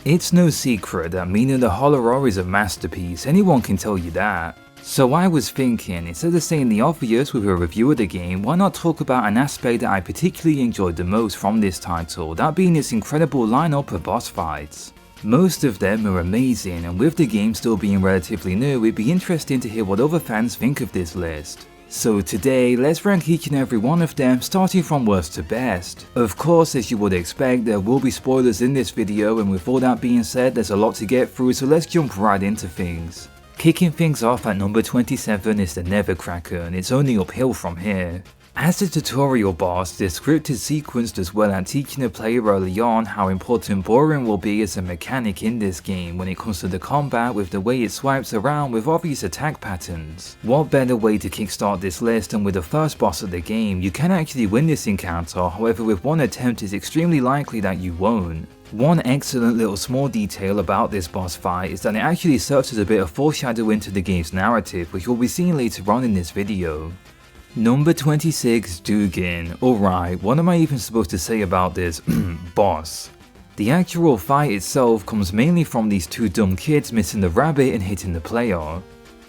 It's no secret that Mina the Hollow is a masterpiece, anyone can tell you that. So I was thinking, instead of saying the obvious with a review of the game, why not talk about an aspect that I particularly enjoyed the most from this title, that being its incredible lineup of boss fights. Most of them are amazing, and with the game still being relatively new, it'd be interesting to hear what other fans think of this list. So today, let's rank each and every one of them, starting from worst to best. Of course, as you would expect, there will be spoilers in this video, and with all that being said, there's a lot to get through, so let's jump right into things. Kicking things off at number 27 is the Nethercracker, and it's only uphill from here. As a tutorial boss, this scripted sequence does well at teaching the player early on how important boring will be as a mechanic in this game when it comes to the combat with the way it swipes around with obvious attack patterns. What better way to kickstart this list than with the first boss of the game? You can actually win this encounter, however with one attempt it's extremely likely that you won't. One excellent little small detail about this boss fight is that it actually serves as a bit of foreshadowing to the game's narrative, which we'll be seeing later on in this video. Number 26, Dugin. Alright, what am I even supposed to say about this boss? The actual fight itself comes mainly from these two dumb kids missing the rabbit and hitting the player.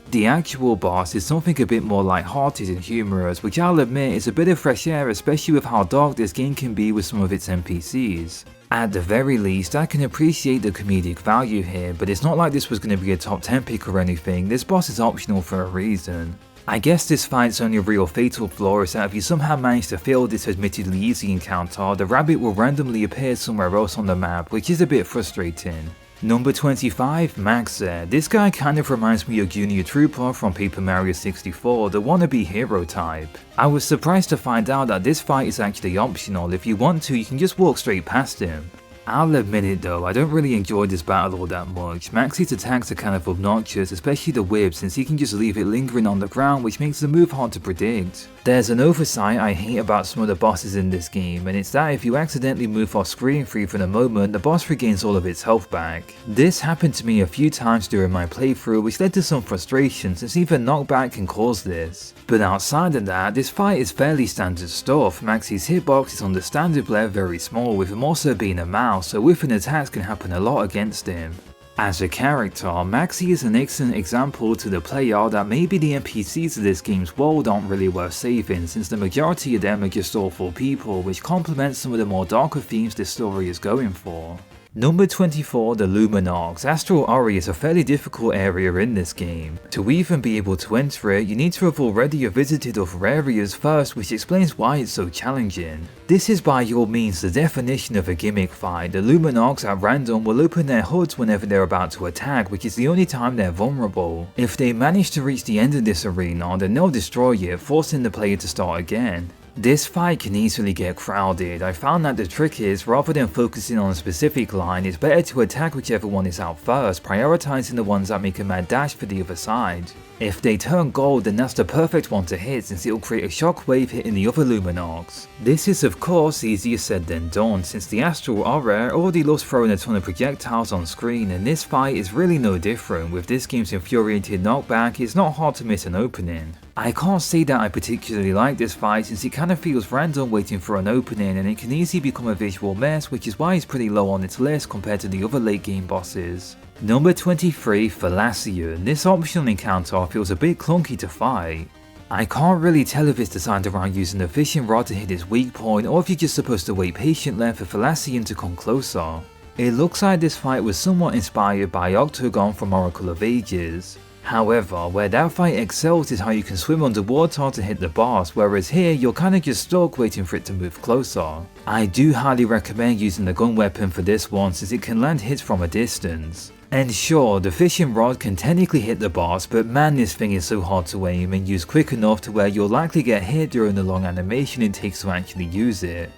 The actual boss is something a bit more light-hearted and humorous, which I'll admit is a bit of fresh air, especially with how dark this game can be with some of its NPCs. At the very least, I can appreciate the comedic value here, but it's not like this was going to be a top 10 pick or anything. This boss is optional for a reason. I guess this fight's only real fatal flaw is that if you somehow manage to fail this admittedly easy encounter, the rabbit will randomly appear somewhere else on the map, which is a bit frustrating. Number 25, Maxer. This guy kind of reminds me of Junior Trooper from Paper Mario 64, the wannabe hero type. I was surprised to find out that this fight is actually optional. If you want to, you can just walk straight past him. I'll admit it though, I don't really enjoy this battle all that much. Maxie's attacks are kind of obnoxious, especially the whip, since he can just leave it lingering on the ground, which makes the move hard to predict. There's an oversight I hate about some of the bosses in this game, and it's that if you accidentally move off screen for even a moment, the boss regains all of its health back. This happened to me a few times during my playthrough, which led to some frustration since even knockback can cause this. But outside of that, this fight is fairly standard stuff. Maxie's hitbox is understandably very small, with him also being a mouse, so whiffing attacks can happen a lot against him. As a character, Maxie is an excellent example to the player that maybe the NPCs of this game's world aren't really worth saving, since the majority of them are just awful people, which complements some of the more darker themes this story is going for. Number 24, the Luminox. Astral Ori is a fairly difficult area in this game. To even be able to enter it, you need to have already visited other areas first, which explains why it's so challenging. This is by all means the definition of a gimmick fight. The Luminox at random will open their hoods whenever they're about to attack, which is the only time they're vulnerable. If they manage to reach the end of this arena, then they'll destroy it, forcing the player to start again. This fight can easily get crowded. I found that the trick is, rather than focusing on a specific line, it's better to attack whichever one is out first, prioritizing the ones that make a mad dash for the other side. If they turn gold, then that's the perfect one to hit, since it'll create a shockwave hitting the other Luminox. This is of course easier said than done, since the Astral Aura already loves throwing a ton of projectiles on screen, and this fight is really no different. With this game's infuriating knockback, it's not hard to miss an opening. I can't say that I particularly like this fight, since it kind of feels random waiting for an opening, and it can easily become a visual mess, which is why it's pretty low on its list compared to the other late game bosses. Number 23, Fallacian. This optional encounter feels a bit clunky to fight. I can't really tell if it's designed around using a fishing rod to hit its weak point, or if you're just supposed to wait patiently for Fallacian to come closer. It looks like this fight was somewhat inspired by Octagon from Oracle of Ages. However, where that fight excels is how you can swim underwater to hit the boss, whereas here you're kinda just stuck waiting for it to move closer. I do highly recommend using the gun weapon for this one, since it can land hits from a distance. And sure, the fishing rod can technically hit the boss, but man, this thing is so hard to aim and use quick enough to where you'll likely get hit during the long animation it takes to actually use it.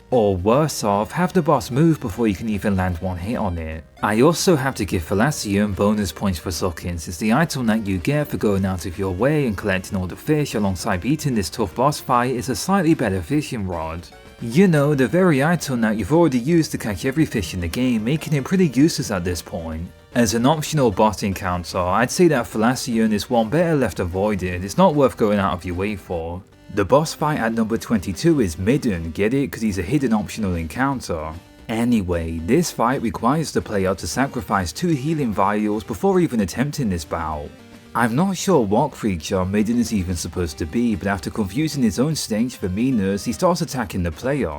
Or worse off, have the boss move before you can even land one hit on it. I also have to give Fallacian bonus points for sucking, since the item that you get for going out of your way and collecting all the fish alongside beating this tough boss fight is a slightly better fishing rod. You know, the very item that you've already used to catch every fish in the game, making it pretty useless at this point. As an optional boss encounter, I'd say that Fallacian is one better left avoided. It's not worth going out of your way for. The boss fight at number 22 is Midden, get it? Because he's a hidden optional encounter. Anyway, this fight requires the player to sacrifice 2 healing vials before even attempting this bout. I'm not sure what creature Maiden is even supposed to be, but after confusing his own stench for Mina's, he starts attacking the player.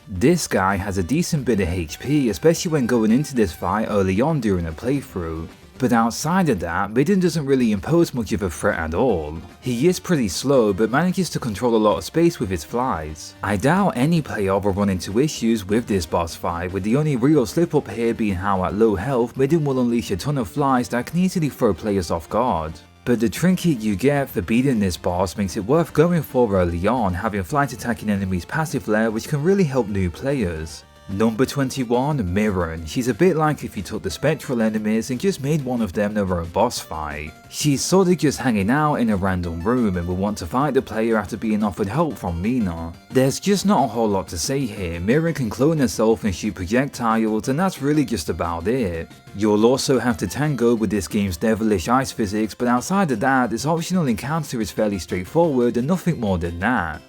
This guy has a decent bit of HP, especially when going into this fight early on during a playthrough. But outside of that, Maiden doesn't really impose much of a threat at all. He is pretty slow, but manages to control a lot of space with his flies. I doubt any player will run into issues with this boss fight, with the only real slip up here being how at low health, Maiden will unleash a ton of flies that can easily throw players off guard. But the trinket you get for beating this boss makes it worth going for early on, having flight attacking enemies passive lair, which can really help new players. Number 21, Mirren. She's a bit like if you took the spectral enemies and just made one of them their own boss fight. She's sorta just hanging out in a random room and will want to fight the player after being offered help from Mina. There's just not a whole lot to say here. Mirren can clone herself and shoot projectiles, and that's really just about it. You'll also have to tango with this game's devilish ice physics, but outside of that, this optional encounter is fairly straightforward and nothing more than that.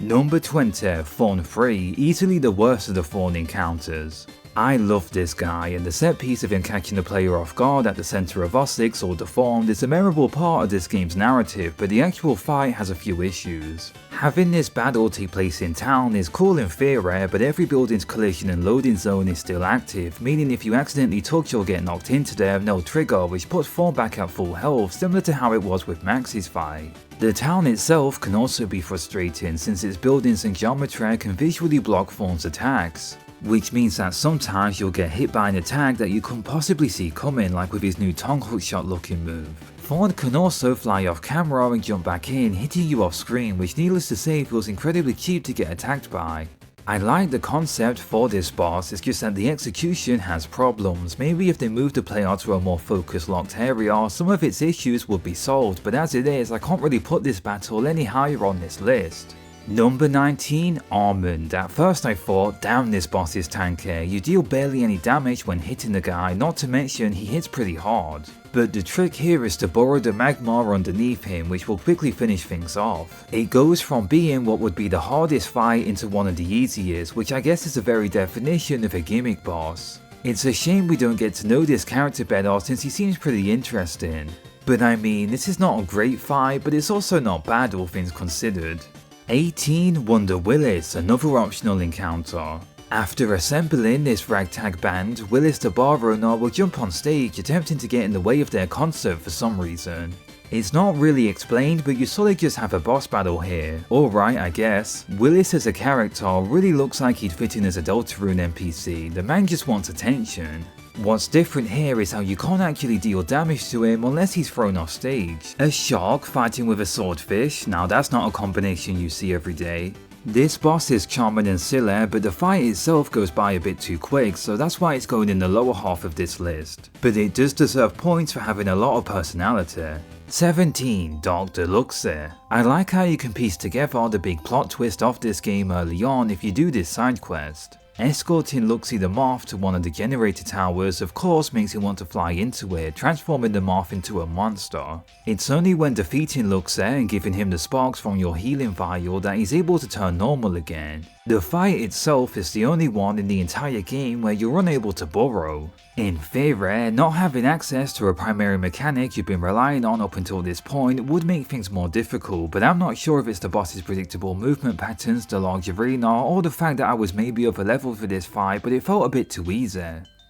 Number 20, Fawn 3, easily the worst of the Fawn encounters. I love this guy, and the set piece of him catching the player off guard at the center of Osix or Deformed is a memorable part of this game's narrative, but the actual fight has a few issues. Having this battle take place in town is cool in theory, but every building's collision and loading zone is still active, meaning if you accidentally touch or get knocked into them, they'll trigger, which puts Fawn back at full health, similar to how it was with Max's fight. The town itself can also be frustrating since its buildings and geometry can visually block Fawn's attacks, which means that sometimes you'll get hit by an attack that you couldn't possibly see coming, like with his new tongue hookshot looking move. Fawn can also fly off camera and jump back in, hitting you off screen, which needless to say feels incredibly cheap to get attacked by. I like the concept for this boss, it's just that the execution has problems. Maybe if they moved the player to a more focused locked area, some of its issues would be solved, but as it is, I can't really put this battle any higher on this list. Number 19, Armand. At first I thought, damn, this boss is tanky, you deal barely any damage when hitting the guy, not to mention he hits pretty hard. But the trick here is to borrow the magma underneath him, which will quickly finish things off. It goes from being what would be the hardest fight into one of the easiest, which I guess is the very definition of a gimmick boss. It's a shame we don't get to know this character better since he seems pretty interesting. But I mean, this is not a great fight, but it's also not bad all things considered. 18, Wonder Willis, another optional encounter. After assembling this ragtag band, Willis the bar owner will jump on stage attempting to get in the way of their concert for some reason. It's not really explained, but you sort of just have a boss battle here. Alright, I guess. Willis as a character really looks like he'd fit in as a Deltarune NPC, the man just wants attention. What's different here is how you can't actually deal damage to him unless he's thrown off stage. A shark fighting with a swordfish? Now that's not a combination you see every day. This boss is charming and silly, but the fight itself goes by a bit too quick, so that's why it's going in the lower half of this list. But it does deserve points for having a lot of personality. 17, Dr. Luxie. I like how you can piece together the big plot twist of this game early on if you do this side quest. Escorting Luxie the Moth to one of the generator towers of course makes you want to fly into it, transforming the Moth into a monster. It's only when defeating Luxie and giving him the sparks from your healing vial that he's able to turn normal again. The fight itself is the only one in the entire game where you're unable to burrow. In theory, not having access to a primary mechanic you've been relying on up until this point would make things more difficult, but I'm not sure if it's the boss's predictable movement patterns, the large arena, or the fact that I was maybe over level for this fight, but it felt a bit too easy.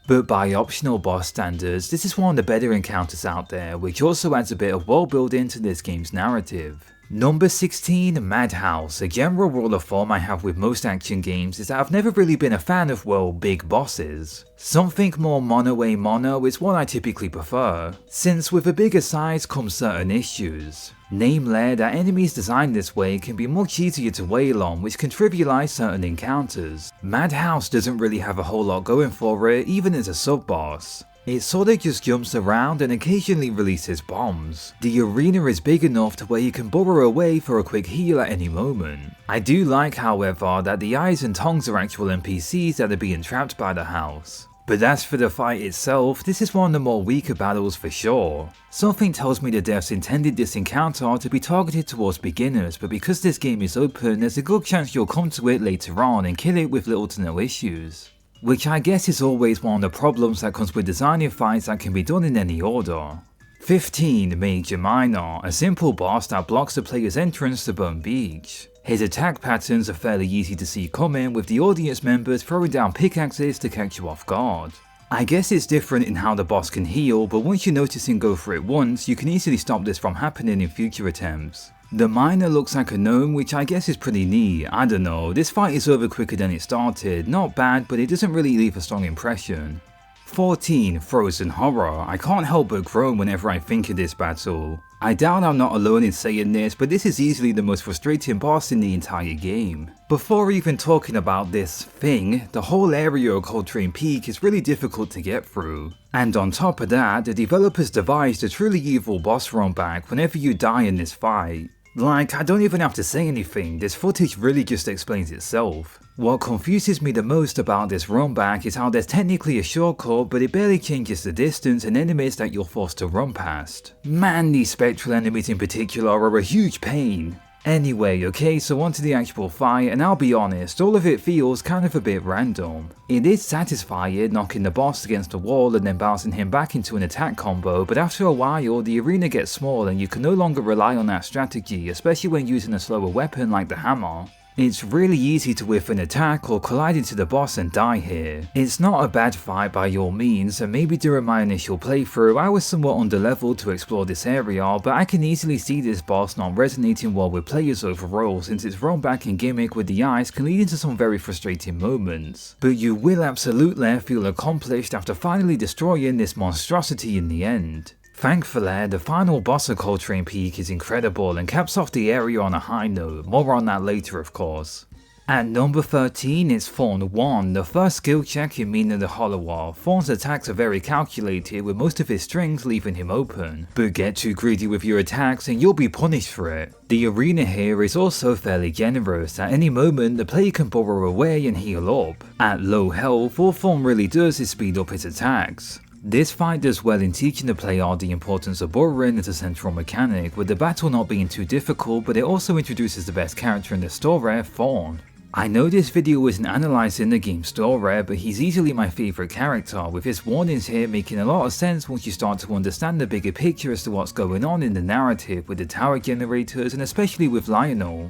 But by optional boss standards, this is one of the better encounters out there, which also adds a bit of world building to this game's narrative. Number 16, Madhouse. A general rule of thumb I have with most action games is that I've never really been a fan of, well, big bosses. Something more mono a mono is what I typically prefer, since with a bigger size comes certain issues. Namely, that enemies designed this way can be much easier to wail on, which can trivialize certain encounters. Madhouse doesn't really have a whole lot going for it, even as a sub-boss. It sorta just jumps around and occasionally releases bombs. The arena is big enough to where you can burrow away for a quick heal at any moment. I do like, however, that the eyes and tongues are actual NPCs that are being trapped by the house. But as for the fight itself, this is one of the more weaker battles for sure. Something tells me the devs intended this encounter to be targeted towards beginners, but because this game is open, there's a good chance you'll come to it later on and kill it with little to no issues. which I guess is always one of the problems that comes with designing fights that can be done in any order. 15. Major Mina, a simple boss that blocks the player's entrance to Bone Beach. His attack patterns are fairly easy to see coming, with the audience members throwing down pickaxes to catch you off guard. I guess it's different in how the boss can heal, but once you notice him go for it once, you can easily stop this from happening in future attempts. The miner looks like a gnome, which I guess is pretty neat. I don't know, this fight is over quicker than it started. Not bad, but it doesn't really leave a strong impression. 14. Frozen Horror. I can't help but groan whenever I think of this battle. I doubt I'm not alone in saying this, but this is easily the most frustrating boss in the entire game. Before even talking about this thing, the whole area of Coltrane Peak is really difficult to get through. And on top of that, the developers devised a truly evil boss rollback whenever you die in this fight. Like, I don't even have to say anything, this footage really just explains itself. What confuses me the most about this run back is how there's technically a shortcut, but it barely changes the distance and enemies that you're forced to run past. Man, these spectral enemies in particular are a huge pain. Anyway, okay, so on to the actual fight, and I'll be honest, all of it feels kind of a bit random. It is satisfying knocking the boss against the wall and then bouncing him back into an attack combo, but after a while the arena gets small and you can no longer rely on that strategy, especially when using a slower weapon like the hammer. It's really easy to whiff an attack or collide into the boss and die here. It's not a bad fight by all means, and maybe during my initial playthrough I was somewhat underleveled to explore this area, but I can easily see this boss not resonating well with players overall, since its rollback and gimmick with the ice can lead into some very frustrating moments. But you will absolutely feel accomplished after finally destroying this monstrosity in the end. Thankfully, the final boss of Coltrane Peak is incredible and caps off the area on a high note, more on that later of course. At number 13 is Thorn 1, the first skill check in Mina the Hollower. Thorn's attacks are very calculated, with most of his strings leaving him open, but get too greedy with your attacks and you'll be punished for it. The arena here is also fairly generous. At any moment the player can burrow away and heal up. At low health, all Thorn really does is speed up his attacks. This fight does well in teaching the player the importance of burrowing as a central mechanic, with the battle not being too difficult, but it also introduces the best character in the story, Thorn. I know this video isn't analysing the game's story, but he's easily my favourite character, with his warnings here making a lot of sense once you start to understand the bigger picture as to what's going on in the narrative with the tower generators and especially with Lionel.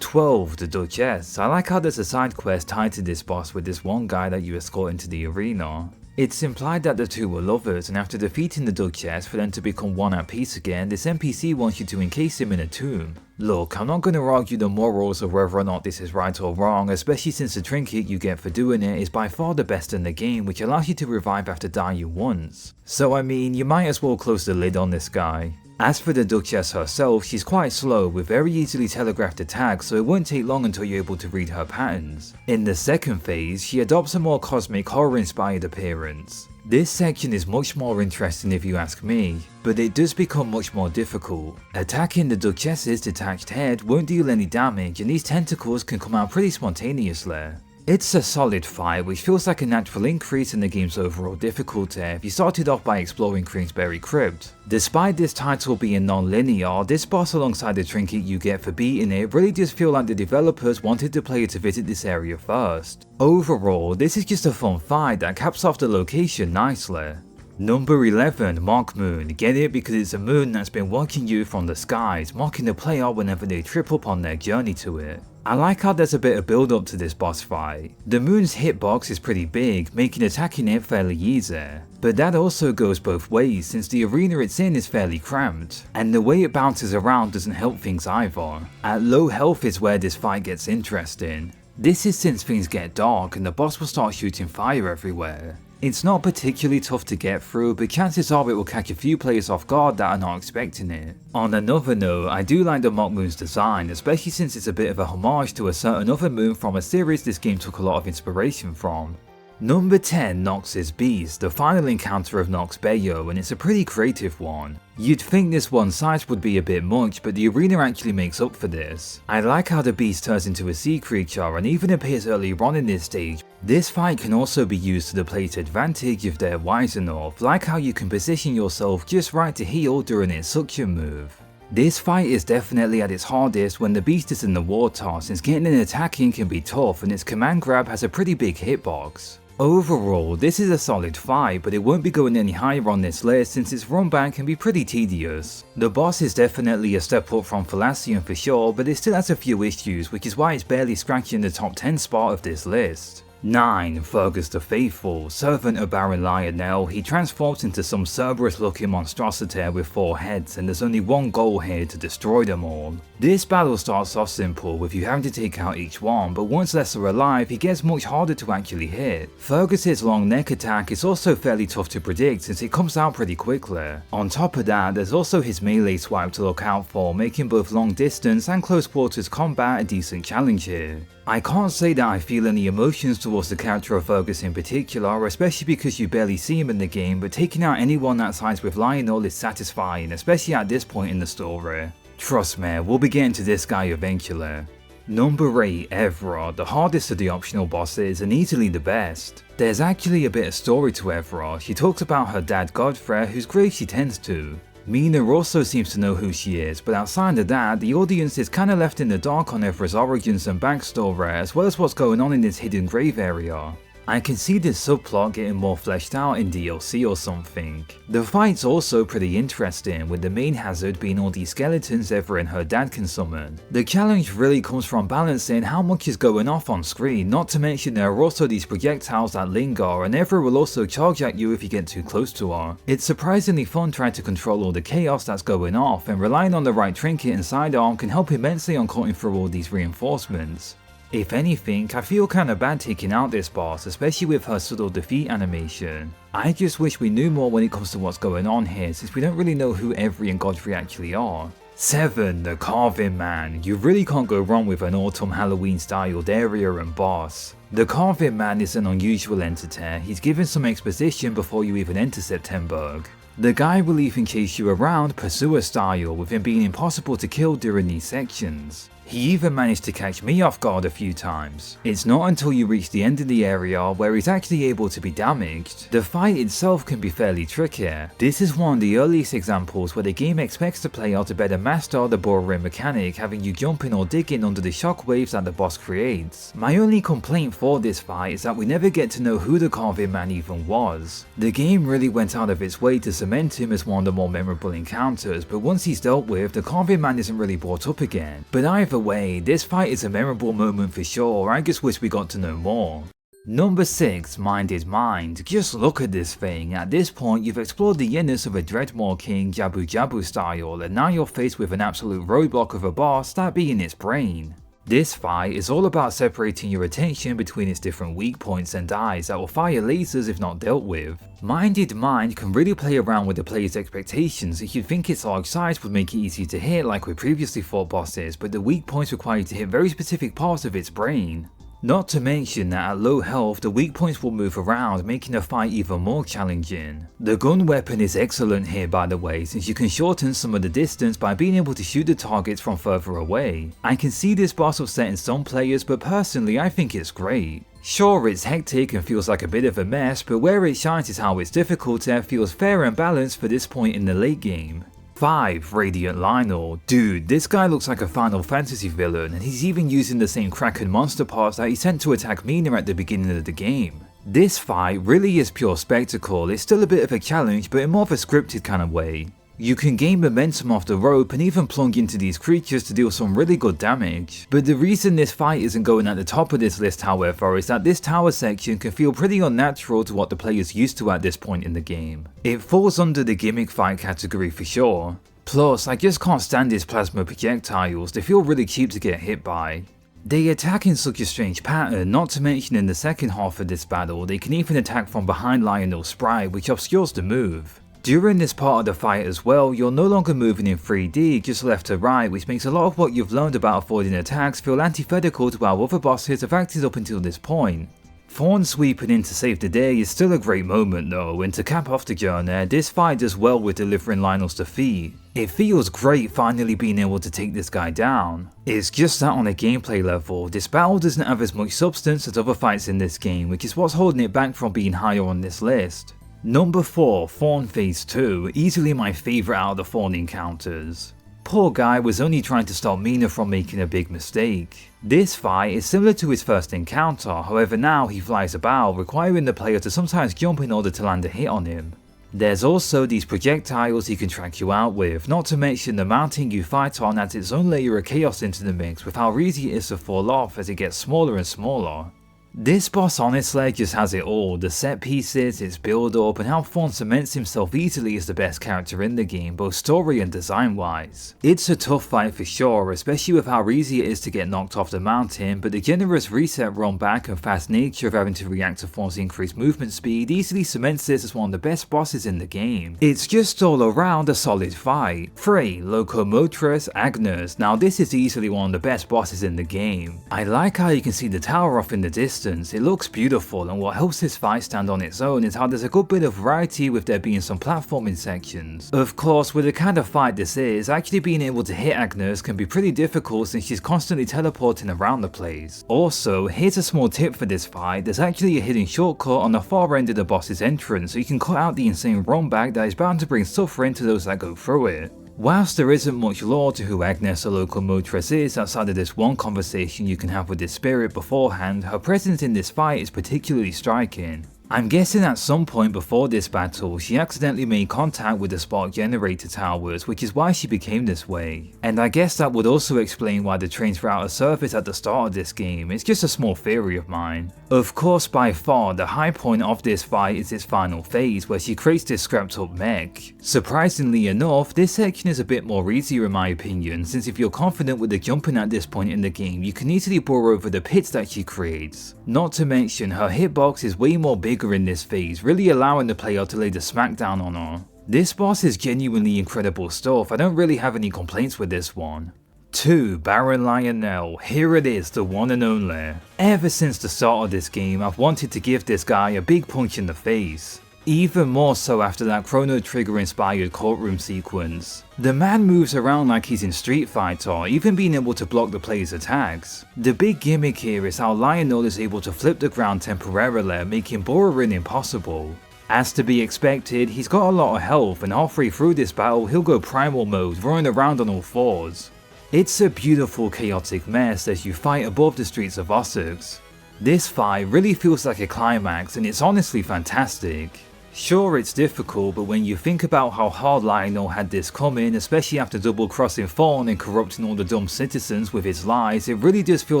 12. The Duchess. I like how there's a side quest tied to this boss with this one guy that you escort into the arena. It's implied that the two were lovers, and after defeating the Duchess for them to become one at peace again, this NPC wants you to encase him in a tomb. Look, I'm not going to argue the morals of whether or not this is right or wrong, especially since the trinket you get for doing it is by far the best in the game, which allows you to revive after dying once. So I mean, you might as well close the lid on this guy. As for the Duchess herself, she's quite slow with very easily telegraphed attacks, so it won't take long until you're able to read her patterns. In the second phase, she adopts a more cosmic horror inspired appearance. This section is much more interesting if you ask me, but it does become much more difficult. Attacking the Duchess's detached head won't deal any damage, and these tentacles can come out pretty spontaneously. It's a solid fight, which feels like a natural increase in the game's overall difficulty if you started off by exploring Queensberry Crypt. Despite this title being non-linear, this boss alongside the trinket you get for beating it really does feel like the developers wanted the player to visit this area first. Overall, this is just a fun fight that caps off the location nicely. Number 11, Mock Moon. Get it because it's a moon that's been watching you from the skies, mocking the player whenever they trip up on their journey to it. I like how there's a bit of build up to this boss fight. The moon's hitbox is pretty big, making attacking it fairly easy. But that also goes both ways since the arena it's in is fairly cramped, and the way it bounces around doesn't help things either. At low health is where this fight gets interesting. This is since things get dark and the boss will start shooting fire everywhere. It's not particularly tough to get through, but chances are it will catch a few players off guard that are not expecting it. On another note, I do like the Mock Moon's design, especially since it's a bit of a homage to a certain other moon from a series this game took a lot of inspiration from. Number 10, Nox's Beast, the final encounter of Nox Bayo, and it's a pretty creative one. You'd think this one size would be a bit much, but the arena actually makes up for this. I like how the beast turns into a sea creature and even appears earlier on in this stage. This fight can also be used to the player's advantage if they're wise enough, like how you can position yourself just right to heal during its suction move. This fight is definitely at its hardest when the beast is in the water, since getting an attack in can be tough and its command grab has a pretty big hitbox. Overall, this is a solid fight, but it won't be going any higher on this list since its run back can be pretty tedious. The boss is definitely a step up from Thalassian for sure, but it still has a few issues, which is why it's barely scratching the top 10 spot of this list. 9. Fergus the Faithful, servant of Baron Lionel. He transforms into some Cerberus looking monstrosity with 4 heads, and there's only one goal here: to destroy them all. This battle starts off simple with you having to take out each one, but once less are alive he gets much harder to actually hit. Fergus's long neck attack is also fairly tough to predict since it comes out pretty quickly. On top of that, there's also his melee swipe to look out for, making both long distance and close quarters combat a decent challenge here. I can't say that I feel any emotions towards the character of Fergus in particular, especially because you barely see him in the game, but taking out anyone that sides with Lionel is satisfying, especially at this point in the story. Trust me, we'll be getting to this guy eventually. Number 8, Evra, the hardest of the optional bosses and easily the best. There's actually a bit of story to Evra. She talks about her dad Godfrey, whose grave she tends to. Mina also seems to know who she is, but outside of that, the audience is kinda left in the dark on Evra's origins and backstory, as well as what's going on in this hidden grave area. I can see this subplot getting more fleshed out in DLC or something. The fight's also pretty interesting, with the main hazard being all these skeletons Evra and her dad can summon. The challenge really comes from balancing how much is going off on screen, not to mention there are also these projectiles that linger, and Evra will also charge at you if you get too close to her. It's surprisingly fun trying to control all the chaos that's going off, and relying on the right trinket and sidearm can help immensely on cutting through all these reinforcements. If anything, I feel kinda bad taking out this boss, especially with her subtle defeat animation. I just wish we knew more when it comes to what's going on here, since we don't really know who Evri and Godfrey actually are. 7. The Carving Man. You really can't go wrong with an autumn Halloween styled area and boss. The Carving Man is an unusual entity. He's given some exposition before you even enter Septemberg. The guy will even chase you around pursuer style, with him being impossible to kill during these sections. He even managed to catch me off guard a few times. It's not until you reach the end of the area where he's actually able to be damaged. The fight itself can be fairly tricky. This is one of the earliest examples where the game expects the player to better master the burrowing mechanic, having you jumping or digging under the shockwaves that the boss creates. My only complaint for this fight is that we never get to know who the Carving Man even was. The game really went out of its way to cement him as one of the more memorable encounters, but once he's dealt with, the Carving Man isn't really brought up again. But either way, this fight is a memorable moment for sure. I just wish we got to know more. Number 6, Minded Mind. Just look at this thing. At this point, you've explored the inners of a Dreadmore King Jabu Jabu style, and now you're faced with an absolute roadblock of a boss, that being its brain. This fight is all about separating your attention between its different weak points and eyes that will fire lasers if not dealt with. Minded Mind can really play around with the player's expectations. If you'd think its large size would make it easy to hit like we previously fought bosses, but the weak points require you to hit very specific parts of its brain. Not to mention that at low health, the weak points will move around, making the fight even more challenging. The gun weapon is excellent here, by the way, since you can shorten some of the distance by being able to shoot the targets from further away. I can see this boss upsetting some players, but personally I think it's great. Sure, it's hectic and feels like a bit of a mess, but where it shines is how its difficulty feels fair and balanced for this point in the late game. 5. Radiant Lionel. Dude, this guy looks like a Final Fantasy villain, and he's even using the same Kraken monster parts that he sent to attack Mina at the beginning of the game. This fight really is pure spectacle. It's still a bit of a challenge, but in more of a scripted kind of way. You can gain momentum off the rope and even plunge into these creatures to deal some really good damage. But the reason this fight isn't going at the top of this list, however, is that this tower section can feel pretty unnatural to what the player's used to at this point in the game. It falls under the gimmick fight category for sure. Plus, I just can't stand his plasma projectiles. They feel really cheap to get hit by. They attack in such a strange pattern, not to mention in the second half of this battle, they can even attack from behind Lionel's sprite, which obscures the move. During this part of the fight as well, you're no longer moving in 3D, just left to right, which makes a lot of what you've learned about avoiding attacks feel antithetical to how other bosses have acted up until this point. Thorn sweeping in to save the day is still a great moment though, and to cap off the journey, this fight does well with delivering Lionel's defeat. It feels great finally being able to take this guy down. It's just that on a gameplay level, this battle doesn't have as much substance as other fights in this game, which is what's holding it back from being higher on this list. Number 4, Thorn Phase 2, easily my favourite out of the Thorn encounters. poor guy was only trying to stop Mina from making a big mistake. This fight is similar to his first encounter, however now he flies about, requiring the player to sometimes jump in order to land a hit on him. There's also these projectiles he can track you out with, not to mention the mountain you fight on adds its own layer of chaos into the mix with how easy it is to fall off as it gets smaller and smaller. This boss honestly just has it all, the set pieces, its build up, and how Thorn cements himself easily as the best character in the game, both story and design wise. It's a tough fight for sure, especially with how easy it is to get knocked off the mountain, but the generous reset run back and fast nature of having to react to Thorn's increased movement speed easily cements this as one of the best bosses in the game. It's just all around a solid fight. 3. Locomotress Agnes. Now this is easily one of the best bosses in the game. I like how you can see the tower off in the distance. It looks beautiful, and what helps this fight stand on its own is how there's a good bit of variety with there being some platforming sections. Of course, with the kind of fight this is, actually being able to hit Agnes can be pretty difficult since she's constantly teleporting around the place. Also, here's a small tip for this fight, there's actually a hidden shortcut on the far end of the boss's entrance so you can cut out the insane run back that is bound to bring suffering to those that go through it. Whilst there isn't much lore to who Agnes the Locomotress is outside of this one conversation you can have with this spirit beforehand, her presence in this fight is particularly striking. I'm guessing at some point before this battle, she accidentally made contact with the spark generator towers, which is why she became this way. And I guess that would also explain why the trains were out of service at the start of this game, it's just a small theory of mine. Of course, by far, the high point of this fight is its final phase, where she creates this scrapped up mech. Surprisingly enough, this section is a bit more easier in my opinion, since if you're confident with the jumping at this point in the game, you can easily bore over the pits that she creates. Not to mention, her hitbox is way more bigger in this phase, really allowing the player to lay the smackdown on her. This boss is genuinely incredible stuff, I don't really have any complaints with this one. 2. Baron Lionel. Here it is, the one and only. Ever since the start of this game, I've wanted to give this guy a big punch in the face. Even more so after that Chrono Trigger inspired courtroom sequence. The man moves around like he's in Street Fighter, even being able to block the player's attacks. The big gimmick here is how Lionel is able to flip the ground temporarily, making borrowing impossible. As to be expected, he's got a lot of health, and halfway through this battle he'll go primal mode, running around on all fours. It's a beautiful chaotic mess as you fight above the streets of Ossex. This fight really feels like a climax, and it's honestly fantastic. Sure, it's difficult, but when you think about how hard Lionel had this coming, especially after double-crossing Thorn and corrupting all the dumb citizens with his lies, it really does feel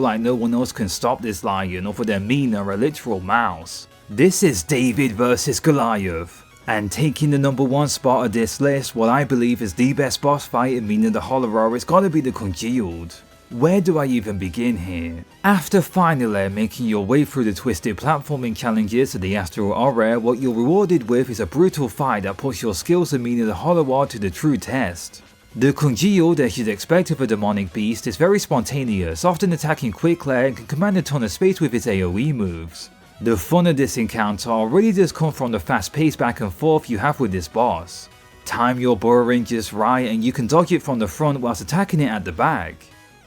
like no one else can stop this lion other than Mina, a literal mouse. This is David vs Goliath. And taking the number 1 spot of this list, what I believe is the best boss fight in Mina the Horror, it's gotta be the Congealed. Where do I even begin here? After finally making your way through the twisted platforming challenges of the Astral Aura, what you're rewarded with is a brutal fight that puts your skills in Mina the Hollow to the true test. The Congealed, as you'd expect of a demonic beast, is very spontaneous, often attacking quickly and can command a ton of space with its AoE moves. The fun of this encounter really does come from the fast paced back and forth you have with this boss. Time your burrowing just right and you can dodge it from the front whilst attacking it at the back.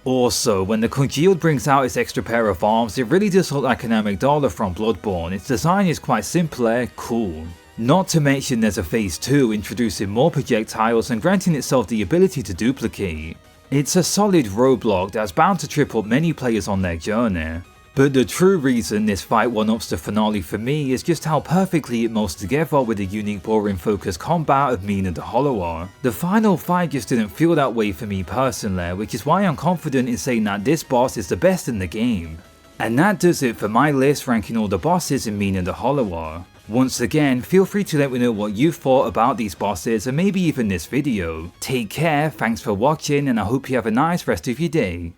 Also, when the Congealed brings out its extra pair of arms, it really does look like an amygdala from Bloodborne. Its design is quite simply cool. Not to mention there's a phase 2 introducing more projectiles and granting itself the ability to duplicate. It's a solid roadblock that's bound to trip up many players on their journey. But the true reason this fight one-ups the finale for me is just how perfectly it molds together with the unique boring focused combat of Mina the Hollower. The final fight just didn't feel that way for me personally, which is why I'm confident in saying that this boss is the best in the game. And that does it for my list ranking all the bosses in Mina the Hollower. Once again, feel free to let me know what you thought about these bosses and maybe even this video. Take care, thanks for watching, and I hope you have a nice rest of your day.